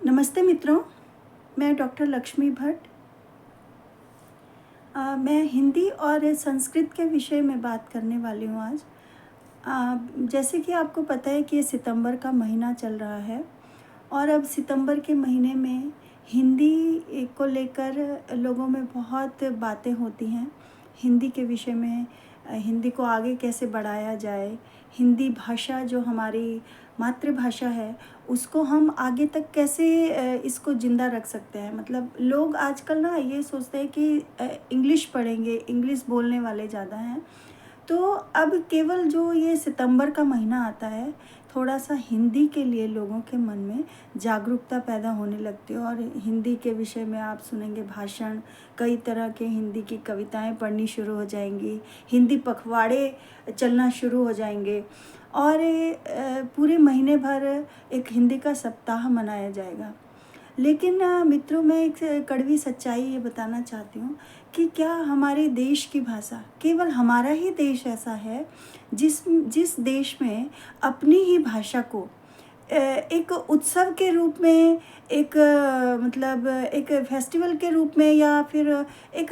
नमस्ते मित्रों, मैं डॉक्टर लक्ष्मी भट्ट। मैं हिंदी और संस्कृत के विषय में बात करने वाली हूँ आज। जैसे कि आपको पता है कि ये सितंबर का महीना चल रहा है और अब सितंबर के महीने में हिंदी को लेकर लोगों में बहुत बातें होती हैं। हिंदी के विषय में हिंदी को आगे कैसे बढ़ाया जाए, हिंदी भाषा जो हमारी मातृभाषा है उसको हम आगे तक कैसे इसको ज़िंदा रख सकते हैं। मतलब लोग आजकल ना ये सोचते हैं कि इंग्लिश पढ़ेंगे, इंग्लिश बोलने वाले ज़्यादा हैं। तो अब केवल जो ये सितंबर का महीना आता है, थोड़ा-सा हिंदी के लिए लोगों के मन में जागरूकता पैदा होने लगती है और हिंदी के विषय में आप सुनेंगे भाषण, कई तरह के हिंदी की कविताएँ पढ़नी शुरू हो जाएँगी, हिंदी पखवाड़े चलना शुरू हो जाएँगे और पूरे महीने भर एक हिंदी का सप्ताह मनाया जाएगा। लेकिन मित्रों, मैं एक कड़वी सच्चाई ये बताना चाहती हूँ कि क्या हमारे देश की भाषा, केवल हमारा ही देश ऐसा है जिस देश में अपनी ही भाषा को एक उत्सव के रूप में, एक मतलब एक फेस्टिवल के रूप में या फिर एक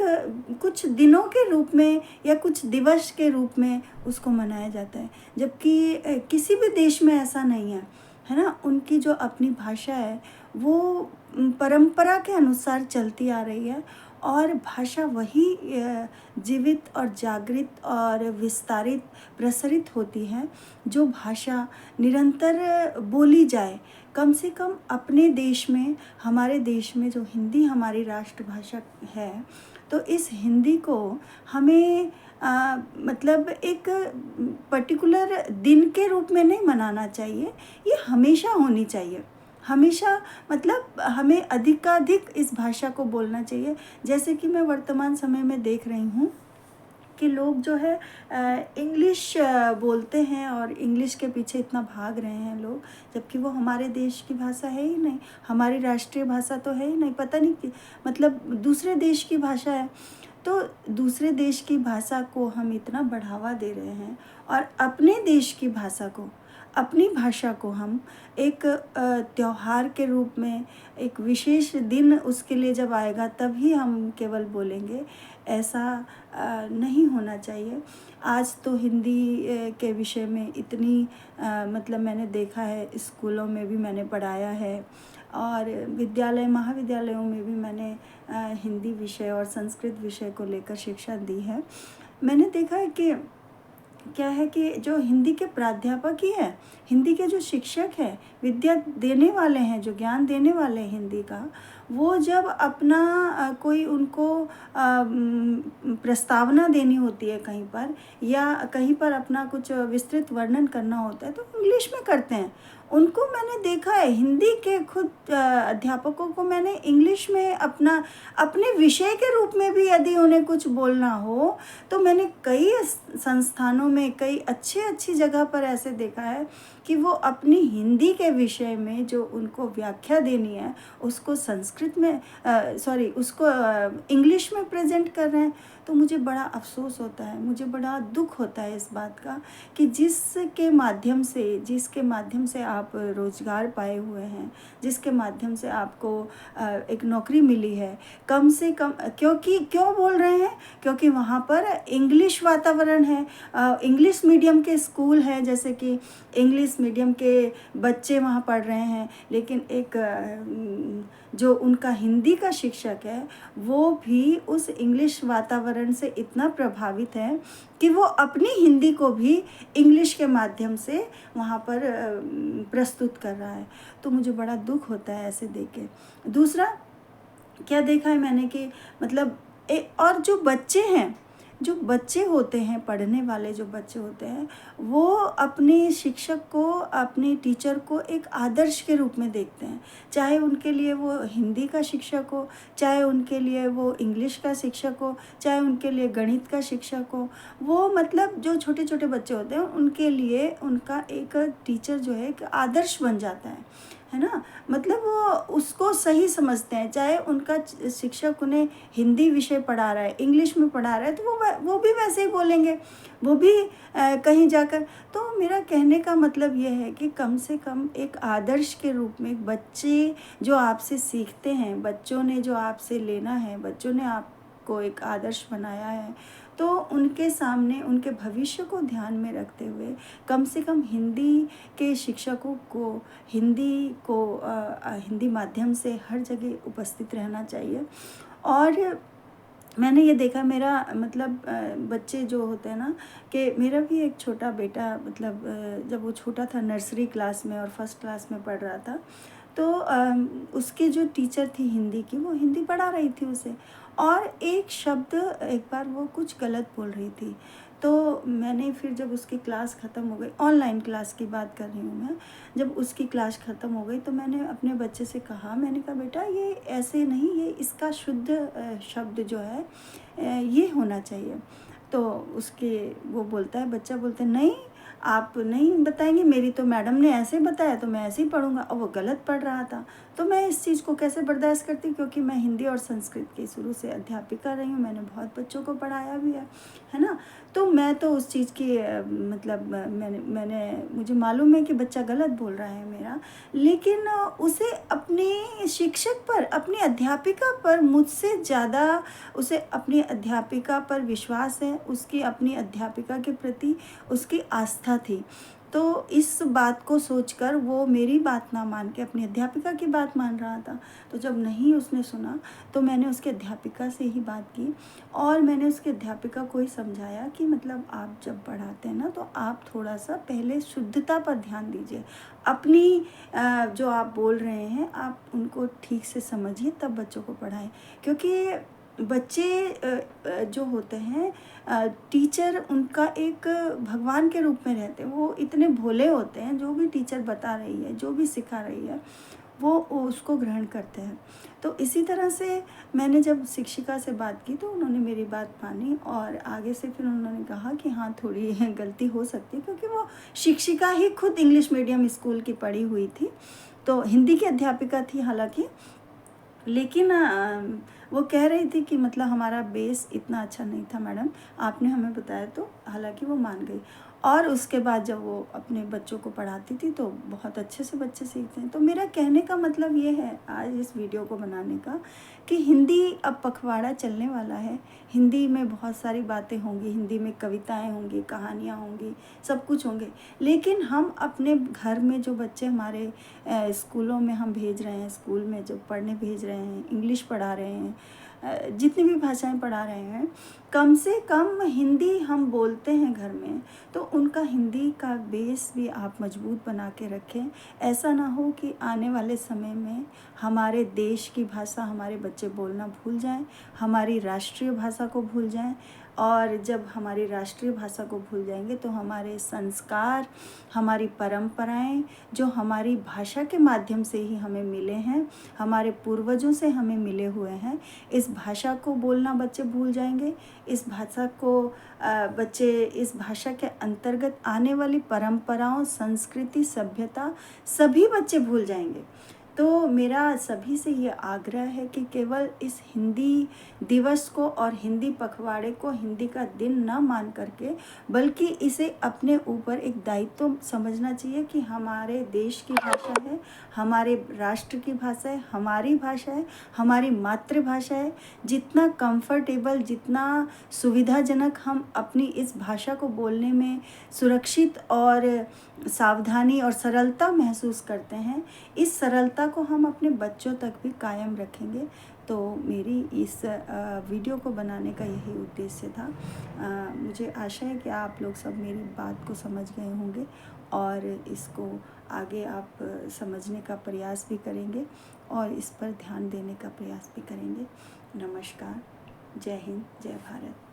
कुछ दिनों के रूप में या कुछ दिवस के रूप में उसको मनाया जाता है, जबकि किसी भी देश में ऐसा नहीं है ना। उनकी जो अपनी भाषा है वो परंपरा के अनुसार चलती आ रही है और भाषा वही जीवित और जागृत और विस्तारित प्रसारित होती है जो भाषा निरंतर बोली जाए। कम से कम अपने देश में, हमारे देश में जो हिंदी हमारी राष्ट्रभाषा है, तो इस हिंदी को हमें मतलब एक पर्टिकुलर दिन के रूप में नहीं मनाना चाहिए, ये हमेशा होनी चाहिए। हमेशा मतलब हमें अधिकाधिक इस भाषा को बोलना चाहिए। जैसे कि मैं वर्तमान समय में देख रही हूँ कि लोग जो है इंग्लिश बोलते हैं और इंग्लिश के पीछे इतना भाग रहे हैं लोग, जबकि वो हमारे देश की भाषा है ही नहीं, हमारी राष्ट्रीय भाषा तो है ही नहीं। पता नहीं कि मतलब दूसरे देश की भाषा है, तो दूसरे देश की भाषा को हम इतना बढ़ावा दे रहे हैं और अपने देश की भाषा को, अपनी भाषा को हम एक त्योहार के रूप में, एक विशेष दिन उसके लिए जब आएगा तभी हम केवल बोलेंगे, ऐसा नहीं होना चाहिए। आज तो हिंदी के विषय में इतनी मतलब मैंने देखा है, स्कूलों में भी मैंने पढ़ाया है और विद्यालय महाविद्यालयों में भी मैंने हिंदी विषय और संस्कृत विषय को लेकर शिक्षा दी है। मैंने देखा है कि क्या है कि जो हिंदी के प्राध्यापक ही हैं, हिंदी के जो शिक्षक हैं, विद्या देने वाले हैं, जो ज्ञान देने वाले हैं हिंदी का, वो जब अपना कोई उनको प्रस्तावना देनी होती है कहीं पर या कहीं पर अपना कुछ विस्तृत वर्णन करना होता है तो इंग्लिश में करते हैं। उनको मैंने देखा है, हिंदी के खुद अध्यापकों को मैंने इंग्लिश में अपने विषय के रूप में भी यदि उन्हें कुछ बोलना हो तो मैंने कई संस्थानों में, कई अच्छी जगह पर ऐसे देखा है कि वो अपनी हिंदी के विषय में जो उनको व्याख्या देनी है उसको संस्कृत में उसको इंग्लिश में प्रेजेंट कर रहे हैं। तो मुझे बड़ा अफ़सोस होता है, मुझे बड़ा दुख होता है इस बात का कि जिसके माध्यम से आप रोज़गार पाए हुए हैं, जिसके माध्यम से आपको एक नौकरी मिली है, कम से कम क्यों बोल रहे हैं? क्योंकि वहाँ पर इंग्लिश वातावरण है, इंग्लिश मीडियम के स्कूल हैं, जैसे कि इंग्लिश मीडियम के बच्चे वहाँ पढ़ रहे हैं, लेकिन एक जो उनका हिंदी का शिक्षक है वो भी उस इंग्लिश वातावरण से इतना प्रभावित है कि वो अपनी हिंदी को भी इंग्लिश के माध्यम से वहाँ पर प्रस्तुत कर रहा है। तो मुझे बड़ा दुख होता है ऐसे देख के। दूसरा क्या देखा है मैंने कि मतलब और जो बच्चे होते हैं, पढ़ने वाले जो बच्चे होते हैं, वो अपने शिक्षक को, अपने टीचर को एक आदर्श के रूप में देखते हैं। चाहे उनके लिए वो हिंदी का शिक्षक हो, चाहे उनके लिए वो इंग्लिश का शिक्षक हो, चाहे उनके लिए गणित का शिक्षक हो, वो मतलब जो छोटे छोटे बच्चे होते हैं उनके लिए उनका एक टीचर जो है एक आदर्श बन जाता है है ना? मतलब वो उसको सही समझते हैं, चाहे उनका शिक्षक उन्हें हिंदी विषय पढ़ा रहा है, इंग्लिश में पढ़ा रहा है, तो वो भी वैसे ही बोलेंगे, वो भी कहीं जाकर। तो मेरा कहने का मतलब ये है कि कम से कम एक आदर्श के रूप में बच्चे जो आपसे सीखते हैं, बच्चों ने जो आपसे लेना है, बच्चों ने आपको एक आदर्श बनाया है, तो उनके सामने उनके भविष्य को ध्यान में रखते हुए कम से कम हिंदी के शिक्षकों को हिंदी माध्यम से हर जगह उपस्थित रहना चाहिए। और मैंने ये देखा, मेरा मतलब बच्चे जो होते हैं ना, कि मेरा भी एक छोटा बेटा, मतलब जब वो छोटा था, नर्सरी क्लास में और फर्स्ट क्लास में पढ़ रहा था, तो उसकी जो टीचर थी हिंदी की, वो हिंदी पढ़ा रही थी उसे, और एक शब्द एक बार वो कुछ गलत बोल रही थी। तो मैंने फिर जब उसकी क्लास ख़त्म हो गई, ऑनलाइन क्लास की बात कर रही हूँ मैं, जब उसकी क्लास ख़त्म हो गई तो मैंने अपने बच्चे से कहा, मैंने कहा बेटा ये ऐसे नहीं, ये इसका शुद्ध शब्द जो है ये होना चाहिए। तो उसके वो बोलता है, बच्चा बोलता है, नहीं आप नहीं बताएंगे, मेरी तो मैडम ने ऐसे बताया तो मैं ऐसे ही पढ़ूंगा, और वो गलत पढ़ रहा था। तो मैं इस चीज़ को कैसे बर्दाश्त करती, क्योंकि मैं हिंदी और संस्कृत की शुरू से अध्यापिका रही हूँ, मैंने बहुत बच्चों को पढ़ाया भी है ना। तो मैं तो उस चीज़ की मतलब मैंने मुझे मालूम है कि बच्चा गलत बोल रहा है मेरा, लेकिन उसे अपने शिक्षक पर, अपनी अध्यापिका पर मुझसे ज़्यादा उसे अपनी अध्यापिका पर विश्वास है, उसकी अपनी अध्यापिका के प्रति उसकी आस्था थी। तो इस बात को सोचकर वो मेरी बात ना मान के अपनी अध्यापिका की बात मान रहा था। तो जब नहीं उसने सुना, तो मैंने उसकी अध्यापिका से ही बात की, और मैंने उसकी अध्यापिका को ही समझाया कि मतलब आप जब पढ़ाते हैं ना, तो आप थोड़ा सा पहले शुद्धता पर ध्यान दीजिए, अपनी जो आप बोल रहे हैं आप उनको ठीक से समझिए, तब बच्चों को पढ़ाएं। क्योंकि बच्चे जो होते हैं, टीचर उनका एक भगवान के रूप में रहते हैं, वो इतने भोले होते हैं, जो भी टीचर बता रही है, जो भी सिखा रही है, वो उसको ग्रहण करते हैं। तो इसी तरह से मैंने जब शिक्षिका से बात की, तो उन्होंने मेरी बात मानी, और आगे से फिर उन्होंने कहा कि हाँ थोड़ी गलती हो सकती है, क्योंकि वो शिक्षिका ही खुद इंग्लिश मीडियम स्कूल की पढ़ी हुई थी, तो हिंदी की अध्यापिका थी हालांकि, लेकिन वो कह रही थी कि मतलब हमारा बेस इतना अच्छा नहीं था मैडम, आपने हमें बताया, तो हालांकि वो मान गई। और उसके बाद जब वो अपने बच्चों को पढ़ाती थी, तो बहुत अच्छे से बच्चे सीखते हैं। तो मेरा कहने का मतलब ये है आज इस वीडियो को बनाने का, कि हिंदी अब पखवाड़ा चलने वाला है, हिंदी में बहुत सारी बातें होंगी, हिंदी में कविताएं होंगी, कहानियाँ होंगी, सब कुछ होंगे, लेकिन हम अपने घर में जो बच्चे हमारे स्कूलों में हम भेज रहे हैं, स्कूल में जो पढ़ने भेज रहे हैं, इंग्लिश पढ़ा रहे हैं, जितनी भी भाषाएं पढ़ा रहे हैं, कम से कम हिंदी हम बोलते हैं घर में, तो उनका हिंदी का बेस भी आप मजबूत बना के रखें। ऐसा ना हो कि आने वाले समय में हमारे देश की भाषा हमारे बच्चे बोलना भूल जाएं, हमारी राष्ट्रीय भाषा को भूल जाएं, और जब हमारी राष्ट्रीय भाषा को भूल जाएंगे, तो हमारे संस्कार, हमारी परंपराएं, जो हमारी भाषा के माध्यम से ही हमें मिले हैं, हमारे पूर्वजों से हमें मिले हुए हैं, इस भाषा को बोलना बच्चे भूल जाएंगे। इस भाषा को बच्चे इस भाषा के अंतर्गत आने वाली परंपराओं, संस्कृति, सभ्यता सभी बच्चे भूल जाएंगे। तो मेरा सभी से ये आग्रह है कि केवल इस हिंदी दिवस को और हिंदी पखवाड़े को हिंदी का दिन न मान करके, बल्कि इसे अपने ऊपर एक दायित्व समझना चाहिए कि हमारे देश की भाषा है, हमारे राष्ट्र की भाषा है, हमारी भाषा है, हमारी मातृभाषा है। जितना कंफर्टेबल, जितना सुविधाजनक हम अपनी इस भाषा को बोलने में सुरक्षित और सावधानी और सरलता महसूस करते हैं, इस सरलता को हम अपने बच्चों तक भी कायम रखेंगे। तो मेरी इस वीडियो को बनाने का यही उद्देश्य था। मुझे आशा है कि आप लोग सब मेरी बात को समझ गए होंगे, और इसको आगे आप समझने का प्रयास भी करेंगे, और इस पर ध्यान देने का प्रयास भी करेंगे। नमस्कार, जय हिंद, जय भारत।